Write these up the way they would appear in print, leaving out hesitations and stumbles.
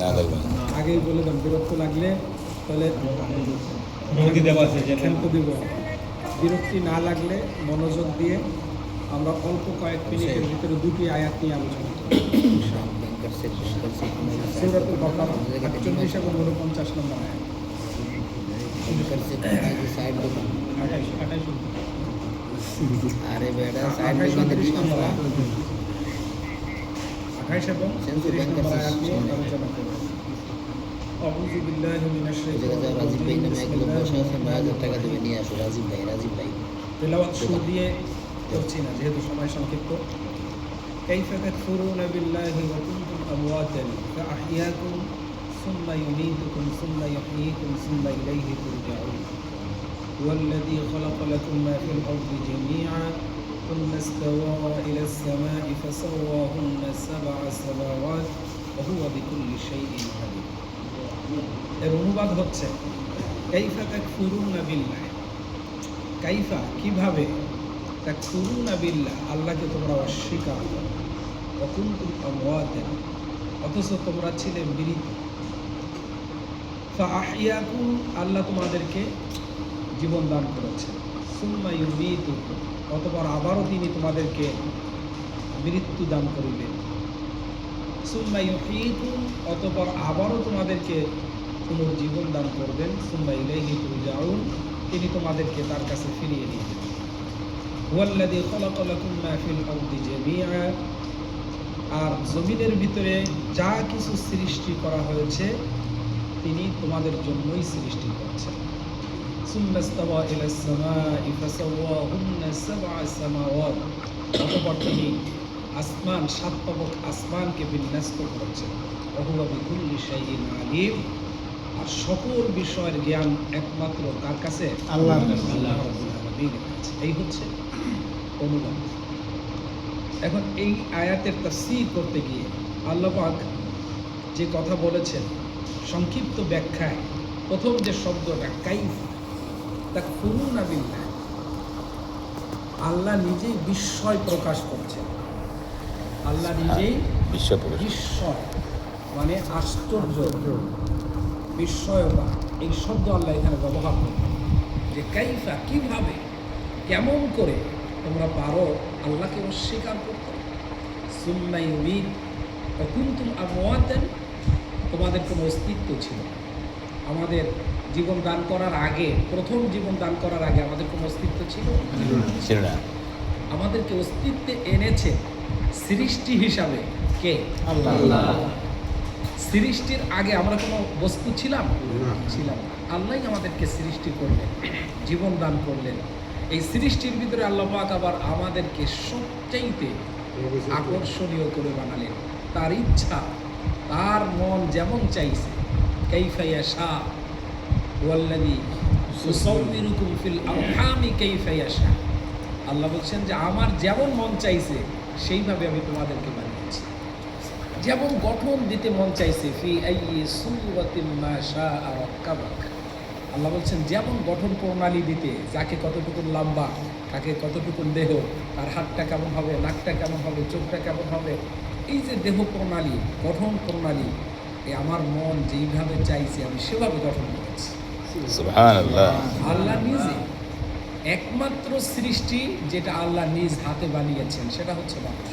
না লাগবে না। আগেই বলে দেন, বিরক্ত লাগলে তাহলে ক্ষান্ত দিব। বিরক্তি না লাগলে মনোযোগ দিয়ে আমরা অল্প কয়েক মিনিটের ভিতরে দুটি আয়াত নিয়ে আলোচনা করি। সূরাতুল বাকারা 48 এবং 49 নম্বর আয়াত। 28 আরে বেটা সাইড দোকানে কি মামলা 28 এবং 30 নম্বর আয়াত নিয়ে আলোচনা করি। আউযু বিল্লাহি মিনাশ শাইতানির রাজীব ভাই রাজিম। নামে এক লোক বসে আছে 9000 টাকা দেবে নিয়ে আসো রাজীব ভাই তেলাওয়াত শুরু দিয়ে করছি না, যেহেতু সময় সংক্ষিপ্ত। কাইফা তাকফুরুনা বিল্লাহি ওয়া কুনতুম আমওয়াতান ফাআহইয়াকুম সুম্মা ইউমীতুকুম সুম্মা ইহয়ীকুম সুম্মা ইলাইহি তুরজাউন ওয়াল্লাযী খালাকা লাকুম মা ফিল আরদি জামিআ ثم استوى إلى السماء فسواهن سبع سماوات وهو بكل شيء عليم। এর অনুবাদ হচ্ছে কাইফা তাকফুরুনা বিল্লাহ, কাইফা কিভাবে, তাকফুরুনা বিল্লাহ আল্লাহকে তোমরা অস্বীকার করো, ওয়া কুনতুম আমওয়াতান অথচ তোমরা ছিলে মৃত, ফাআহইয়াকুম আল্লাহ তোমাদেরকে জীবন দান করেছেন, সুম্মা ইউমীতুকুম অতঃপর আবারও তিনি তোমাদেরকে মৃত্যু দান করিবেন, সুম্মা ইহয়ীকুম অতঃপর আবারও তোমাদেরকে পুনর্জীবন দান করবেন, সুম্মা ইলাইহি তুরজাউন তিনি তোমাদেরকে তার কাছে ফিরিয়ে নিবেন। ওয়াল্লাযী খালাকা লাকুম মা ফিল আরদি জামিআ আর জমিনের ভিতরে যা কিছু সৃষ্টি করা হয়েছে তিনি তোমাদের জন্যই সৃষ্টি করেছেন। সুম্মা ইস্তাওয়া ইলাস সামাই ফাসাওয়াহুন্না সাবআ সামাওয়াত অতঃপর তিনি আসমান, সাত তবক আসমানকে বিন্যস্ত করেছেন। ওয়া হুয়া বিকুল্লি শাইইন আলীম আর সকল বিষয়ের জ্ঞান একমাত্র কার কাছে? আল্লাহর কাছে, আল্লাহ রাব্বুল আলামিনের কাছে। এই হচ্ছে অনুবাদ। এখন এই আয়াতের তাফসীর করতে গিয়ে আল্লাহ পাক যে কথা বলেছেন সংক্ষিপ্ত ব্যাখ্যায় প্রথম যে শব্দটা কাইফা তাকফুরুনা বিল্লাহ, আল্লাহ নিজেই বিস্ময় প্রকাশ করছেন। আল্লাহ নিজেই বিস্ময় মানে আশ্চর্য, বিস্ময়তা এই শব্দ আল্লাহ এখানে ব্যবহার করেন যে কাইফা কিভাবে, কেমন করে তোমরা পারো আল্লাহকে অস্বীকার করতে। সুম্মা ইউমীত ওয়া কুনতুম আমওয়াতান তোমাদের কোনো অস্তিত্ব ছিল না। আমাদের জীবন দান করার আগে, প্রথম জীবন দান করার আগে আমাদের কোনো অস্তিত্ব ছিল না। আমাদেরকে অস্তিত্বে এনেছে সৃষ্টি হিসাবে কে? আল্লাহ। সৃষ্টির আগে আমরা কোনো বস্তু ছিলাম না। আল্লাহই আমাদেরকে সৃষ্টি করলেন, জীবন দান করলেন। এই সৃষ্টির ভিতরে আল্লাহ পাক আবার আমাদেরকে সবচাইতে আকর্ষণীয় করে বানালেন। তার ইচ্ছা, তার মন যেমন চাইছে, কাইফা ইয়াশা ওয়াল্লাযী ইউসাউবিরুকুম ফিল আরহামি কাইফা ইয়াশা। আল্লাহ বলছেন যে আমার যেমন মন চাইছে সেইভাবে আমি তোমাদেরকে বানিয়েছি, যেমন গঠন দিতে মন চাইছে। ফি আইয়ি সূরাতিন মা শাআ রাক্কাবাক। আল্লাহ বলছেন যেমন গঠন প্রণালী দিতে, যাকে কতটুকু লম্বা, কাকে কতটুকু দেহ, তার হাতটা কেমন হবে, নাকটা কেমন হবে, চোখটা কেমন হবে, এই যে দেহ প্রণালী, গঠন প্রণালী, এই আমার মন যেইভাবে চাইছে আমি সেভাবে গঠন করেছি। সুবহানাল্লাহ। আল্লাহ নিজে একমাত্র সৃষ্টি যেটা আল্লাহ নিজ হাতে বানিয়েছেন সেটা হচ্ছে মানুষ।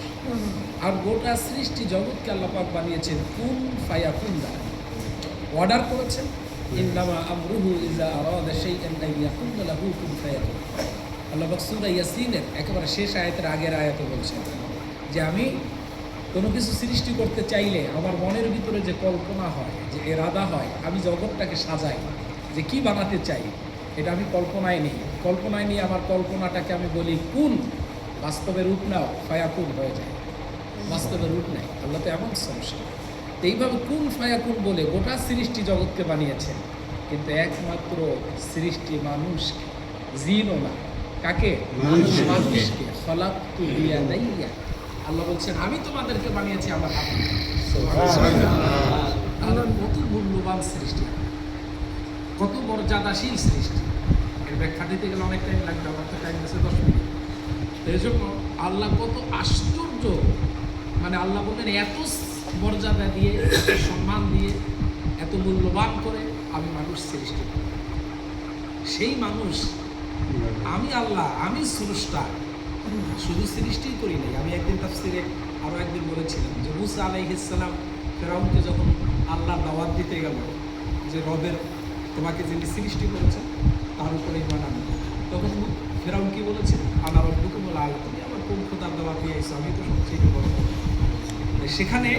আর গোটা সৃষ্টি জগৎকে আল্লাহ পাক বানিয়েছেন কুন ফায়াকুন দ্বারা, অর্ডার করেছেন। ইন্নামা আমরুহু ইযা আরাদা শাইআন আন ইয়াকুলা লাহু কুন ফায়াকুন। আল্লাহ পাক সূরা ইয়াসিনের একেবারে শেষ আয়াতের আগের আয়াতে বলছেন যে আমি কোনো কিছু সৃষ্টি করতে চাইলে আমার মনের ভিতরে যে কল্পনা হয়, যে এরাদা হয়, আমি জগৎটাকে সাজাই যে কি বানাতে চাই, এটা আমি কল্পনায় নিই। কল্পনায় নিয়ে আমার কল্পনাটাকে আমি বলি কুন, বাস্তবে রূপ নাও, ফায়াকুন হয়ে যায়। বাস্তবে রূপ নেয়। আল্লাহ তো এমন সমস্যা। এইভাবে কুন ফায়াকুন বলে গোটা সৃষ্টি জগৎকে বানিয়েছেন, কিন্তু একমাত্র সৃষ্টি মানুষকে, জিনও না, কাকে? মানুষকে। খালাকতু বিয়াদাইয়া, আল্লাহ বলছেন আমি তোমাদেরকে বানিয়েছি আমার হাতে। আল্লাহর কত মূল্যবান সৃষ্টি, কত মর্যাদাশীল সৃষ্টি। এর ব্যাখ্যা দিতে গেলে অনেক টাইম লাগবে, আমার তো টাইম আছে 10 মিনিট। এই জন্য আল্লাহ কত আশ্চর্য, মানে আল্লাহ বললেন এত মর্যাদা দিয়ে, এত সম্মান দিয়ে, এত মূল্যবান করে আমি মানুষ সৃষ্টি করি। সেই মানুষ আমি আল্লাহ, আমি স্রষ্টা, শুধু সৃষ্টি করি নাই। আমি একদিন তাফসিরে আরও একদিন বলেছিলাম যে মুসা আলাইহিস সালাম ফেরাউনকে যখন আল্লাহ দাওয়াত দিতে গেল যে রবের তোমাকে যিনি সৃষ্টি করেছেন তার উপরে ইমান আনো, তখন ফেরাউন কি বলেছে, আল্লাহ রব্বুকুম ওয়াল আলা, তুমি আমার কোন খোদার দাওয়াত দিয়ে আইছো, আমি তো সবচেয়ে বড়। সেখানে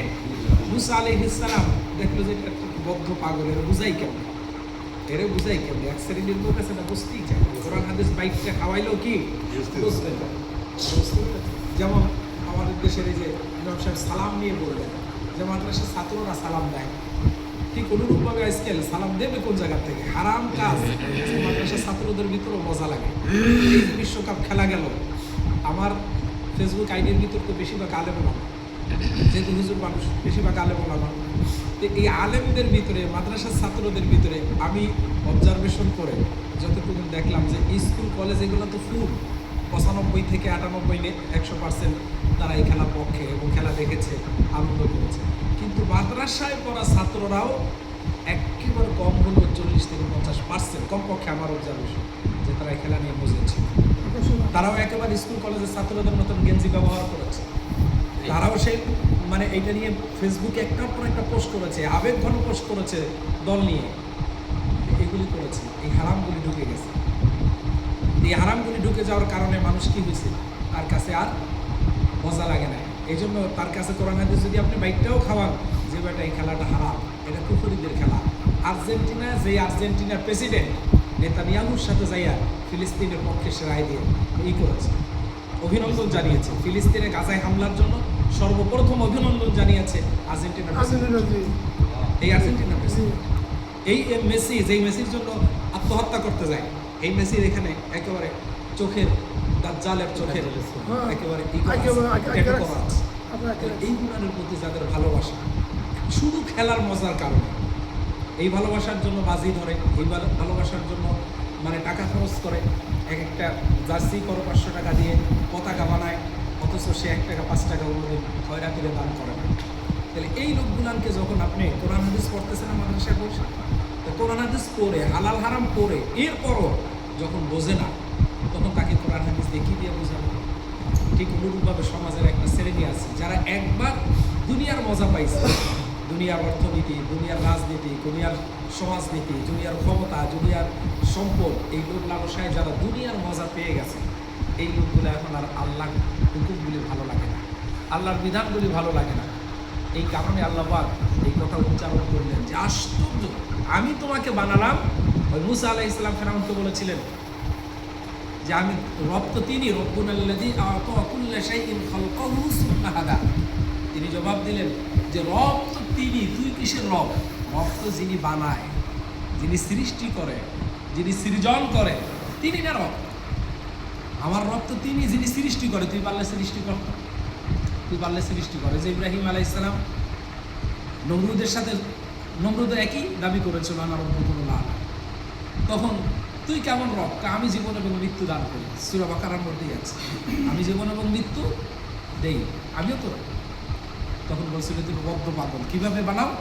মুসা আলাইহিস সালাম দেখলো যে এটা একটা বদ্ধ পাগল, এর বুঝাই কেমন, এর বুঝাই কেমন, এক শ্রেণীর লোক আছে না বুঝতেই চায়, কোরআন হাদিস বাইকটা খাওয়াইলেও কি বুঝতে চায়। যেমন আমাদের দেশের এই যে ইমাম সাহেব সালাম নিয়ে বললেন যে মাদ্রাসার ছাত্ররা সালাম দেয়, ঠিক অনুরূপভাবে আজকাল সালাম দেবে কোন জায়গা থেকে, হারাম কাজ। মাদ্রাসার ছাত্রদের ভিতরেও মজা লাগে। এই বিশ্বকাপ খেলা গেল, আমার ফেসবুক আইডির ভিতর তো বেশিরভাগ আলেম ওলামা, যেহেতু হুজুর মানুষ বেশিরভাগ আলেম ওলামা, তো এই আলেমদের ভিতরে, মাদ্রাসার ছাত্রদের ভিতরে আমি অবজারভেশন করে যতটুকু দেখলাম যে স্কুল কলেজ এগুলো তো ফুল 95 থেকে 98 100% তারা এই খেলার পক্ষে এবং খেলা দেখেছে, আনন্দ করেছে। কিন্তু মাদ্রাসায় পড়া ছাত্ররাও একেবারে কম হলো 40 থেকে 50% কমপক্ষে আমার অবজারভেশন যে তারা এই খেলা নিয়ে বুঝেছে। তারাও একেবারে স্কুল কলেজের ছাত্রদের মতন গেঞ্জি ব্যবহার করেছে, তারাও সেই মানে এইটা নিয়ে ফেসবুকে একটার পর একটা পোস্ট করেছে, আবেগ ঘন পোস্ট করেছে দল নিয়ে, এগুলি করেছে। এই হারামগুলি ঢুকে গেছে। এই হারামগুলি ঢুকে যাওয়ার কারণে মানুষ কি হয়েছে, তার কাছে আর মজা লাগে না। এই জন্য তার কাছে কোরআন হাদিস যদি আপনি বাইকটাও খাওয়ান যে বেটা এই খেলাটা হারাম, এটা কুফরিদের খেলা। আর্জেন্টিনা, যেই আর্জেন্টিনার প্রেসিডেন্ট নেতানিয়াহুর সাথে যাইয়া ফিলিস্তিনের পক্ষে সে রায় দিয়ে করেছে, অভিনন্দন জানিয়েছে। ফিলিস্তিনে গাজায় হামলার জন্য সর্বপ্রথম অভিনন্দন জানিয়েছে আর্জেন্টিনা, এই আর্জেন্টিনা প্রেসিডেন্ট। এই মেসি, যেই মেসির জন্য আত্মহত্যা করতে যায়, এই মেসির এখানে একেবারে চোখের দাজ্জালের চোখের একেবারে এই গুণানের প্রতি যাদের ভালোবাসা শুধু খেলার মজার কারণে, এই ভালোবাসার জন্য বাজি ধরে, এই ভালোবাসার জন্য মানে টাকা খরচ করে, এক একটা জার্সি করো 500 টাকা দিয়ে পতাকা বানায়, অথচ সে 1 টাকা 5 টাকা অনুদিন খয়রাতিরে দান করে না। তাহলে এই লোকগুলানকে যখন আপনি কোরআন হাদিস পড়তেছেন মাদ্রাসায় বসে, তো কোরআন হাদিস পড়ে হালাল হারাম পড়ে এরপরও যখন বোঝে না, তখন তাকে কোরআন হাদিস দেখিয়ে দিয়ে বোঝাবে। ঠিক অনুরূপভাবে সমাজের একটা শ্রেণী আছে যারা একবার দুনিয়ার মজা পাইছে, দুনিয়ার অর্থনীতি, দুনিয়ার রাজনীতি, দুনিয়ার সমাজনীতি, দুনিয়ার ক্ষমতা, দুনিয়ার সম্পদ, এই লোক লালসায় যারা দুনিয়ার মজা পেয়ে গেছে, এই লোকগুলো এখন আর আল্লাহ হুকুমগুলি ভালো লাগে না, আল্লাহর বিধানগুলি ভালো লাগে না। এই কারণে আল্লাহ পাক এই কথা উচ্চারণ করলেন যে আশ্চর্য, আমি তোমাকে বানালাম। ওই মুসা আলাইহিস সালাম ফেরাউনকে বলেছিলেন যে আমি রব তো তিনি, রব্বুনাল্লাযী আ'তা কুল্লা শাইইন খালকাহু সুম্মা হাদা। তিনি জবাব দিলেন যে রব তো তিনি, তুই কিসের রব? রব তো যিনি বানায়, যিনি সৃষ্টি করে, যিনি সৃজন করে, তিনি না রব। আমার রব তো তিনি, যিনি সৃষ্টি করে, তুই পারলে সৃষ্টি কর, তুই পারলে সৃষ্টি করে। যে ইব্রাহিম আলাইহিস সালাম নমরুদের সাথে, নমরুদ একই দাবি করেছিল আনা রব্বুকুমুল আ'লা, তখন তুই কেমন রব? আমি জীবন এবং মৃত্যু দান করি, সূরা বাকারার মধ্যেই আছে, আমি জীবন এবং মৃত্যু দেই, আমিও তো। তখন বলছিল তুমি বদ্ধ পাগল, কীভাবে বানাও?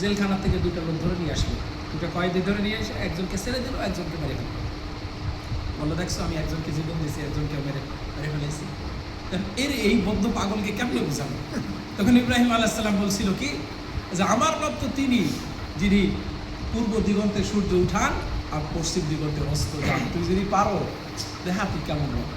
জেলখানা থেকে 2টা লোক ধরে নিয়ে আসলো, 2টা কয়েদি ধরে নিয়ে এসে একজনকে ছেড়ে দিল, একজনকে মেরে ফেলল। বললো দেখছো আমি একজনকে জীবন দিয়েছি, একজনকে মেরে ফেলেছি। এই বদ্ধ পাগলকে কেমনে বুঝাবো? তখন ইব্রাহিম আলাইহিস সালাম বলছিল কি যে আমার রব তো তিনি, যিনি পূর্ব দিগন্তে সূর্য উঠান আর পশ্চিম দিগন্তে অস্ত যান, তুই যদি পারো দেখা তুই কেমন রব।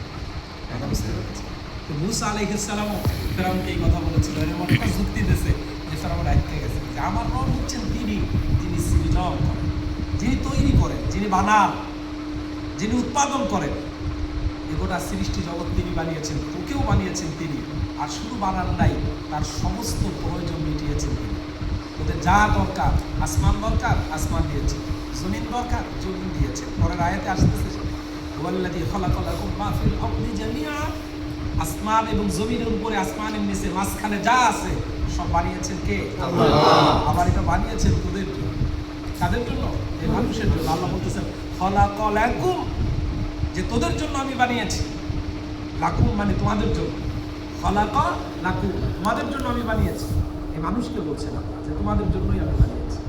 বুঝতে পেরেছি? তো মুসা আলাইহিস সালামও ফেরাউনকে এই কথা বলেছিল, এমন একটা যুক্তি দিয়েছে যে ফেরাউন আটকে গেছে যে আমার রব হচ্ছেন তিনি, যিনি সৃজন করেন, যিনি তৈরি করেন, যিনি বানান, যিনি উৎপাদন করেন। গোটা সৃষ্টি জগৎ তিনি বানিয়েছেন, তোকেও বানিয়েছেন তিনি, আর শুধু বানান নাই, তার সমস্ত প্রয়োজন মিটিয়েছেন তিনি। ওদের যা দরকার, আসমান দরকার, আসমান দিয়েছে, জমিন দরকার, জমিন দিয়েছে। পরের আয়াতে আসতেছে ওয়াল্লাযী খালাকা লাকুম মা ফিল আরদি জামিআ, আসমান এবং জমিনের উপরে, আসমানের নিচে, মাঝখানে যা আছে সব বানিয়েছেন কে? আল্লাহ। আবার এটা বানিয়েছেন তোদের জন্য। কাদের জন্য? এই মানুষের জন্য। আল্লাহ বলতেছেন খালাকা লাকুম, যে তোদের জন্য আমি বানিয়েছি। লাকুম মানে তোমাদের জন্য, খালাকা লাকুম তোমাদের জন্য আমি বানিয়েছি। এই মানুষকে বলছেন আল্লাহ যে তোমাদের জন্যই আমি বানিয়েছি।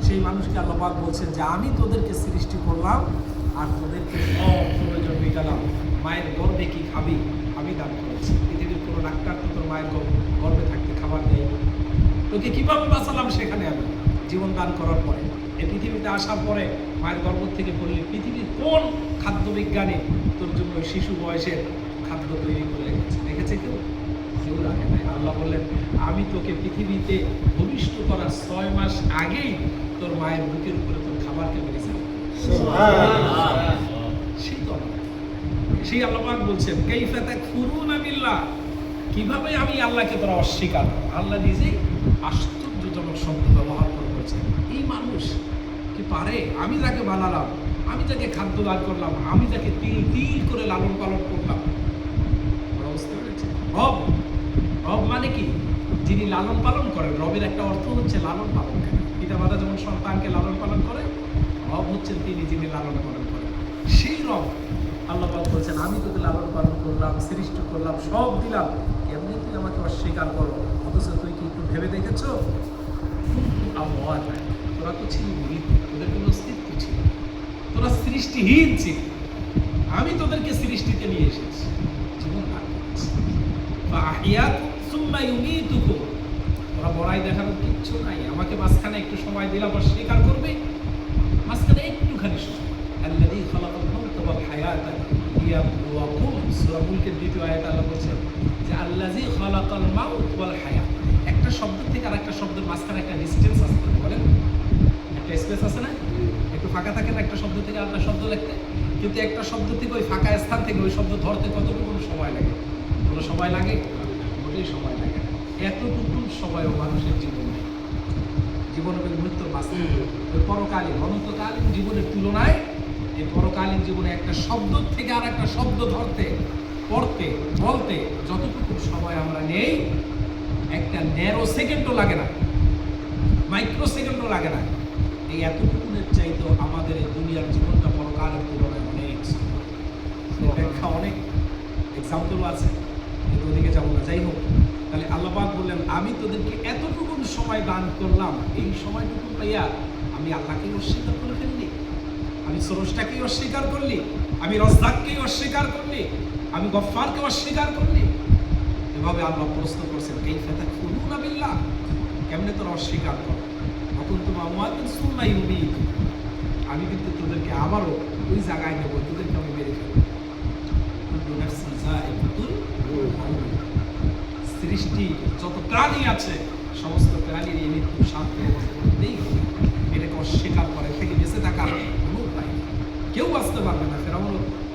সেই মানুষকে আল্লাহ পাক বলছেন যে আমি তোদেরকে সৃষ্টি করলাম আর তোদেরকে সব প্রয়োজন মেটালাম। মায়ের গর্ভে কি খাবি আমি দান করেছি। পৃথিবীর কোনো ডাক্তার তো তোর মায়ের গর্ভে থাকতে খাবার দেয়। তোকে কীভাবে বাঁচালাম সেখানে আমি জীবন দান করার পরে, এই পৃথিবীতে আসার পরে মায়ের গর্ভ থেকে বললি পৃথিবীর কোন খাদ্য বিজ্ঞানী তোর জন্য শিশু বয়সের খাদ্য তৈরি করে রেখেছে কেউ রাখে নাই। আল্লাহ বললেন আমি তোকে পৃথিবীতে ভূমিষ্ঠ করার 6 মাস আগেই তোর মায়ের বুকের উপরে তোর খাবারকে মেরেছিলাম। সেই আল্লাহ পাক বলছেন কাইফা তাকফুরুনা বিল্লাহ, কিভাবে আমি আল্লাহকে তোরা অস্বীকার করো। আল্লাহ নিজেই আশ্চর্যজনক শব্দ ব্যবহার করেছেন। এই মানুষ কি পারে, আমি যাকে বানালাম, আমি যাকে খাদ্য দান করলাম, আমি যাকে তিল তিল করে লালন পালন করলাম। বুঝতে পেরেছেন? রব, রব মানে কি? যিনি লালন পালন করেন। রবের একটা অর্থ হচ্ছে লালন পালন করেন। পিতা মাতা যেমন সন্তানকে লালন পালন করে, রব হচ্ছেন তিনি যিনি লালন পালন করেন। সেই রব আল্লাহ পাক বলছেন আমি তোকে লালন পালন করলাম, সৃষ্টি করলাম, সব দিলাম, এমনি তুই আমাকে অস্বীকার করো। অথচ তুই কি একটু ভেবে দেখেছ? তোরা তো ছিলি মৃত, তোদের কোনো অস্তিত্ব ছিল, তোরা সৃষ্টিহীন ছিল। আমি তোদেরকে সৃষ্টিতে নিয়ে এসেছি, জীবন দান করেছি। তোরা বড়াই দেখানোর কিচ্ছু নাই। আমাকে মাঝখানে একটু সময় দিলাম, অস্বীকার করবে। মাঝখানে একটুখানি সময়। আল্লাযী খালাকাল মাউতা ওয়াল হায়াতা লিয়াবলুয়াকুম, সূরা মুলকের 2য় আয়াতে আল্লাহ বলেছেন যে আল্লাযী খালাকাল মাউত ওয়াল হায়াত। একটা শব্দ থেকে আরেকটা শব্দের মাঝখানে একটা ডিসটেন্স আছে, বলেন একটা স্পেস আছে না? একটু ফাঁকা থাকে না একটা শব্দ থেকে আরেকটা শব্দ লিখতে? কিন্তু একটা শব্দ থেকে ওই ফাঁকা স্থান থেকে ওই শব্দ ধরতে কতটুকু সময় লাগে? কোনো সময় লাগে? মোটেই সময় লাগে না। এতটুকু সময়ও মানুষের জীবনে এবং মৃত্যুর মাঝখানে ওই পরকালীন অনন্তকালীন জীবনের তুলনায় এই পরকালীন জীবনে একটা শব্দ থেকে আর একটা শব্দ ধরতে, পড়তে, বলতে যতটুকু সময় আমরা নেই, একটা ন্যারো সেকেন্ডও লাগে না, মাইক্রো সেকেন্ডও লাগে না। এই এতটুকুনের চাইতো আমাদের এই দুনিয়ার জীবনটা পরকালের তুলনায় অনেক ব্যাখ্যা, অনেক এক্সাম্পলও আছে, কিন্তু ওদিকে যাবো না। যাই হোক, তাহলে আল্লাহ পাক বললেন আমি তোদেরকে এতটুকু সময় দান করলাম, এই সময়টুকু পাইয়া আমি আল্লাহকেই অস্বীকার করে ফেললি, আমি স্রষ্টাকেই অস্বীকার করলি, আমি রজ্জাককেই অস্বীকার করলি, আমি গফফারকে অস্বীকার করলি। এভাবে আল্লাহ প্রশ্ন করছেন কাইফা তাকফুরুনা বিল্লাহ, কেমনে তোরা অস্বীকার কর? অকুনতুম আমওয়াতান সুম্মা ইউমীতুকুম, আমি কিন্তু তোদেরকে আবারও ওই জায়গায় নেব, তোদেরকে আমি মেরে ফেলব। কুল্লু নাফসিন যায়িকাতুল মাউত, সৃষ্টি যত প্রাণী আছে সমস্ত প্রাণীর এই মৃত্যু সাথে করতেই হবে। এটাকে অস্বীকার করে থেকে বেঁচে থাকার কোনো উপায় নেই, কেউ বাঁচতে পারবে না। ফেরাউন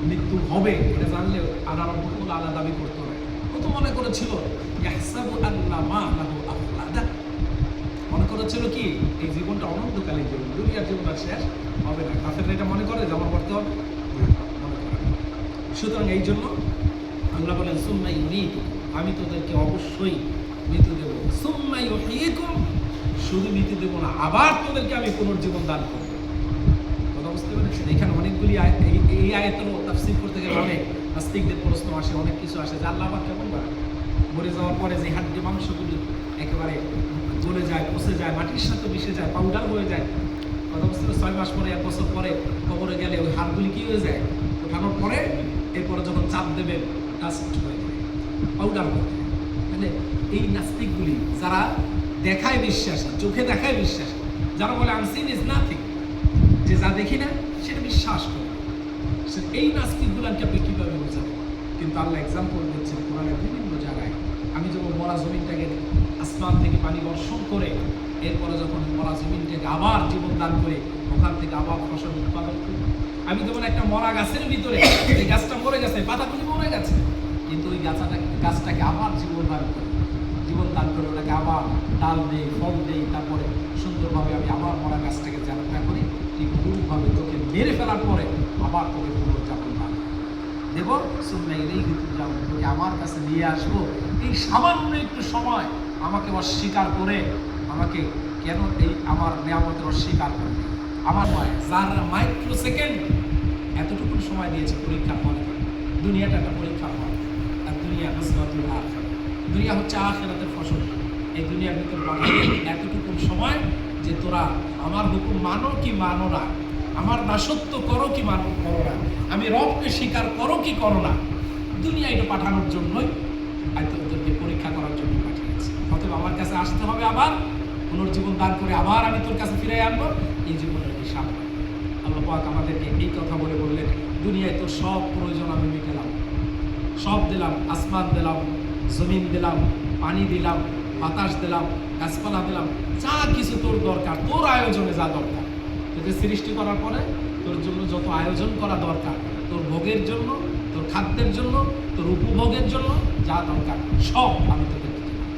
মৃত্যু হবে এটা জানলেও আল্লাহ রাব্বুল আলা দাবি করতে হবে। ও তো মনে করেছিল ইয়াহসাবু আন্না মা লাহু আফলাদা, মনে করেছিল কি এই জীবনটা অনন্তকালীন জীবন, দুনিয়ার জীবন আর শেষ হবে না। কাফেররা এটা মনে করে জমা করতে হবে, মনে করে। সুতরাং এই জন্য আল্লাহ বলেন সুম্মা ইউমীতুকুম, আমি তোদেরকে অবশ্যই মৃত্যু দেব। সুম্মা ইউহয়িকুম, শুধু মৃত্যু দেব না, আবার তোদেরকে আমি পুনর্জীবন দান করব। কথা বুঝতে পেরেছেন? এখানে অনেকগুলি এই আয়াতেরও তাফসীর করতে গেলে অনেক নাস্তিকদের প্রশ্ন আসে, অনেক কিছু আসে যে আল্লাহ পাক কেমন করে মরে যাওয়ার পরে যে হাড্ডি মাংসগুলি একেবারে গলে যায়, পচে যায়, মাটির সাথে মিশে যায়, পাউডার হয়ে যায়। কথা বুঝতে পারে? 6 মাস পরে, 1 বছর পরে কবরে গেলে ওই হাড়গুলি কি হয়ে যায়? ওঠানোর পরে এরপরে যখন চাপ দেবেন ডাস্ট হয়ে যায়, পাউডার হয়ে যায়। মানে এই নাস্তিকগুলি যারা দেখায় বিশ্বাসী, চোখে দেখায় বিশ্বাসী, যারা বলে আনসিন ইজ নাথিং, যে যা দেখি না সেটা বিশ্বাস করে, এই নাস্তিকগুলাকে আপনি কীভাবে বোঝাবেন? কিন্তু আল্লাহ এক্সাম্পল দিচ্ছেন কোরআনের বিভিন্ন জায়গায়। আমি যখন মরা জমিনটাকে আসমান থেকে পানি বর্ষণ করে এরপরে যখন মরা জমিনটাকে আবার জীবন দান করে ওখান থেকে আবার ফসল উৎপাদন করি, আমি যেমন একটা মরা গাছের ভিতরে এই গাছটা মরে গেছে, পাতাগুলি মরে গেছে, কিন্তু ওই গাছটাকে আবার জীবন দান করে ওটাকে আবার ডাল দেই, ফল দেই, তারপরে সুন্দরভাবে আমি আবার মরা গাছটাকে যাত্রা করি, ঠিক অনুরূপভাবে তোকে মেরে ফেলার পরে আবার তোকে পুনর্যাপন দান দেব। সুন্নাহ এই কিন্তু যাবো, তোকে আমার কাছে নিয়ে আসবো। এই সামান্য একটু সময় আমাকে অস্বীকার করে, আমাকে কেন এই আমার নিয়ামতের অস্বীকার করবে? আমার নয়, যার মাইক্রো সেকেন্ড এতটুকু সময় দিয়েছে পরীক্ষার ফলে। দুনিয়াটা একটা পরীক্ষার ফল, আর দুনিয়া হচ্ছে আখিরাতের ফসল। এই দুনিয়ার ভিতর পাঠালেন এতটুকু সময় যে তোরা আমার হুকুম মানো কি মানো না, আমার দাসত্ব করো কি মানো করো না, আমি রবকে স্বীকার করো কি করো না। দুনিয়া এটা পাঠানোর জন্যই হয়তো ওদেরকে পরীক্ষা করার জন্য পাঠিয়েছে। অতএব আমার কাছে আসতে হবে, আবার পুনর্জীবন দান করে আবার আমি তোর কাছে ফিরে আনবো, এই জীবনের হিসাব। আল্লাহ পাক আমাদেরকে এই কথা বলে বললেন, দুনিয়ায় তোর সব প্রয়োজন আমি মেটালাম, সব দিলাম, আসমান দিলাম, জমিন দিলাম, পানি দিলাম, বাতাস দিলাম, গাছপালা দিলাম, যা কিছু তোর দরকার, তোর আয়োজনে যা দরকার, তোকে সৃষ্টি করার পরে তোর জন্য যত আয়োজন করা দরকার, তোর ভোগের জন্য, তোর খাদ্যের জন্য, তোর উপভোগের জন্য যা দরকার সব আমি তোকে দিলাম।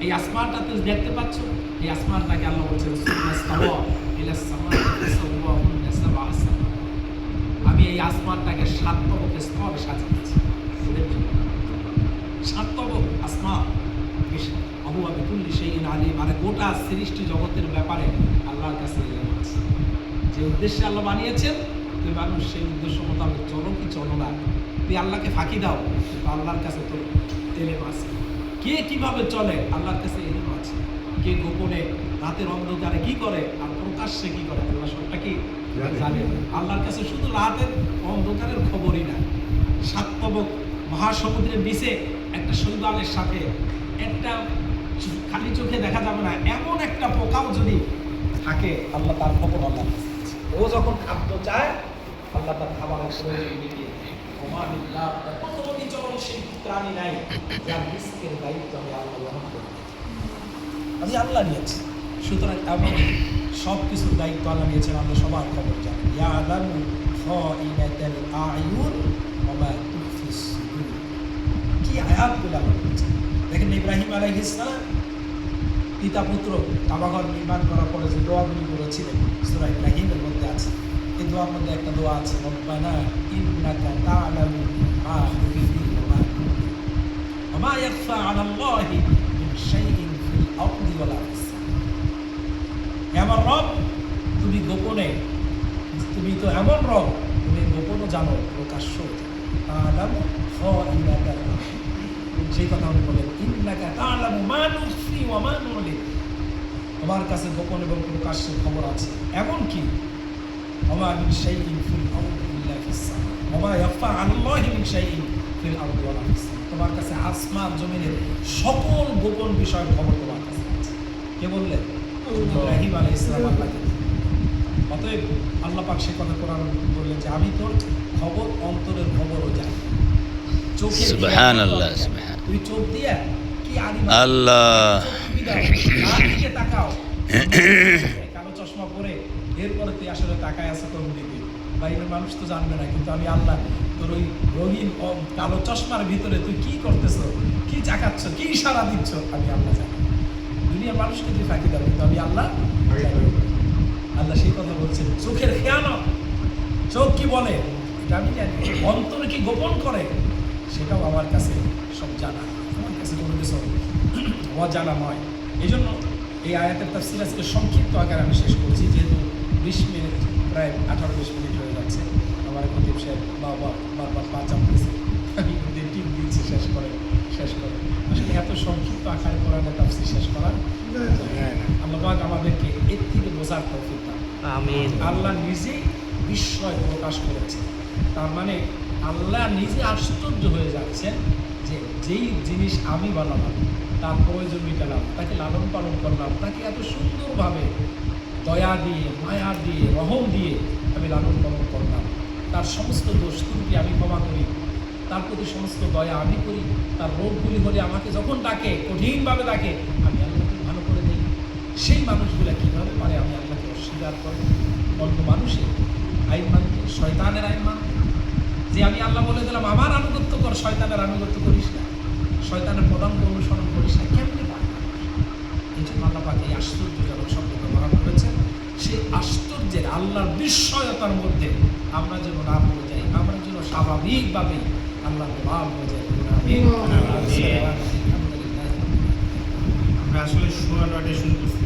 এই আসমানটা তুই দেখতে পাচ্ছ, এই আসমানটাকে আল্লাহ বলছে আমি এই আসমানটাকে 7 তবক স্তরে সাজিয়েছি তোদের জন্য। 7 তবক আসমান আবু আবি কুল্লি শাইইন আলিম, মানে গোটা সৃষ্টি জগতের ব্যাপারে আল্লাহর কাছে ইলম আছে। যে উদ্দেশ্যে আল্লাহ বানিয়েছেন তুই মানুষ সেই উদ্দেশ্য মোতাবেক চলো কি চলো না, তুই আল্লাহকে ফাঁকি দাও, কিন্তু আল্লাহর কাছে তোর ইলম আছে। কে কিভাবে চলে আল্লাহর কাছে ইলম আছে। কে গোপনে রাতের অন্ধকারে কি করে আর প্রকাশ্যে কি করে আল্লাহ সবটা কি জানে। আল্লাহর কাছে শুধু রাতের অন্ধকারের খবরই না, 7 তবক মহাসমুদ্রের নিচে একটা শৈবালের সাথে একটা খালি চোখে দেখা যাবে না এমন একটা পোকাও যদি থাকে, আল্লাহ তার খবর আল্লাহর কাছে আছে। ও যখন খাদ্য চায় আল্লাহ তার খাবারের প্রয়োজন মিটিয়ে দেয়। কত বিচরণশীল প্রাণী নাই যার রিস্কের দায়িত্ব আমি আল্লাহ গ্রহণ করি, আমি আল্লাহ নিয়েছি। সুতরাং আমি সব কিছুর দায়িত্ব আল্লাহ নিয়েছেন, আমরা সবার খবর জানি। ইয়ালামু খাইনাতাল আয়ুন ওয়া মা তুখফিস সুদূর। কি আয়াতগুলো আল্লাহ বলেছেন দেখেন। ইব্রাহিম আলাইহিস সালাম পিতা পুত্র কাবাঘর নির্মাণ করার পরে যে দোয়াগুলি করেছিলেন সূরা ইব্রাহিমের মধ্যে আছে। এই দোয়ার মধ্যে একটা দোয়া আছে, রব্বানা ইন্নাকা তা'লামু মা তুখফি ওয়া মা তু'লিন ওয়া মা ইয়াখফা আলাল্লাহি মিন শাইইন ফিল আরদি ওয়া লা ফিস সামা। হে আমার রব, তুমি গোপনে, তুমি তো এমন রব, তুমি গোপনও জানো প্রকাশ্যও তা'লামু খাইনাতাল আ'য়ুন। সেই কথা আমি বলেন, ইন্নাকা তা'লামু মা নুখফি ওয়া মা নু'লিন, তোমার কাছে গোপন এবং প্রকাশ্যের খবর আছে। এমন কি ওয়া মা মিন শাইইন ফিল আরদি ইল্লা ফিস সামা ওয়া মা ইয়াখফা আলাল্লাহি মিন শাইইন ফিল আরদি ওয়া লা ফিস সামা। তোমার কাছে আসমান জমিনের সকল গোপন বিষয়ের খবর তোমার কাছে আছে। কে বললেন? ইব্রাহিম আলাইহিস সালাম আল্লাহকে। অতএব আল্লাহ পাক সে কথা কোরআন বললেন যে আমি তোর খবর, অন্তরের খবরও জানি। সুবহানাল্লাহ, সুবহান। তুই চোখ দিয়া কি আলিম আল্লাহ দিকে তাকাও, কালো চশমা পরে এরপরে তুই আসলে তাকায় আছে কোন দিকে, বাইরের মানুষ তো জানবে না, কিন্তু আমি আল্লাহ তোর ওই রঙিন কালো চশমার ভিতরে তুই কি করতেছ, কি চাকাচ্ছ, কি ইশারা দিচ্ছ, আমি আল্লাহ জানি। দুনিয়ার মানুষকে তুই ফাঁকি দাও, কিন্তু আমি আল্লাহ জানি। আল্লাহ সেই কথা বলছেন, চোখের খেয়ানত, চোখ কি বলে এটা আমি জানি, অন্তর কি গোপন করে সেটাও আমার কাছে সব জানা। আমার কাছে কোনো কিছু অজানা নয়। এই জন্য এই আয়াতের তাফসীর আজকে সংক্ষিপ্ত আকারে আমি শেষ করছি, যেহেতু 20 মিনিট, প্রায় 18-20 মিনিট হয়ে যাচ্ছে। আমার খতিব সাহেব বারবার পা চাপতেছে, আমি টিপ দিচ্ছি শেষ করে। আসলে এত সংক্ষিপ্ত আকারে কোরআনের তাফসীর শেষ করা আল্লাহ পাক আমাদেরকে এর থেকে বোঝার তৌফিক দান। আমিন। আল্লাহ নিজেই বিস্ময় প্রকাশ করেছে, তার মানে আল্লাহ নিজে আশ্চর্য হয়ে যাচ্ছেন যে যেই জিনিস আমি বানালাম, তার প্রয়োজন মিটালাম, তাকে লালন পালন করলাম, তাকে এত সুন্দরভাবে দয়া দিয়ে, মায়া দিয়ে, রহম দিয়ে আমি লালন পালন করলাম, তার সমস্ত দোষ ত্রুটি আমি ক্ষমা করি, তার প্রতি সমস্ত দয়া আমি করি, তার রোগগুলি হলে আমাকে যখন ডাকে, কঠিনভাবে ডাকে, আমি আল্লাহকে ভালো করে দিই। সেই মানুষগুলো কীভাবে পারে আমি আল্লাহকে অস্বীকার করে অন্য মানুষের আইন মানতে, শয়তানের আইন মানতে? যে আমি আল্লাহ বলে দিলাম আমার আনুগত্য কর, শয়তানের আনুগত্য করিস না, শয়তানের পদাঙ্ক অনুসরণ করিস না, কেমনি পারে? এই জন্য আল্লাহ পাক এই আশ্চর্যজনক শব্দ ব্যবহার করেছেন। সেই আশ্চর্যের, আল্লাহর বিস্ময়তার মধ্যে আমরা যেন না পড়ে যাই, আমরা যেন স্বাভাবিকভাবেই আল্লাহ গোলাম হয়ে যাই। আমরা আসলে 16 শুরু করছি।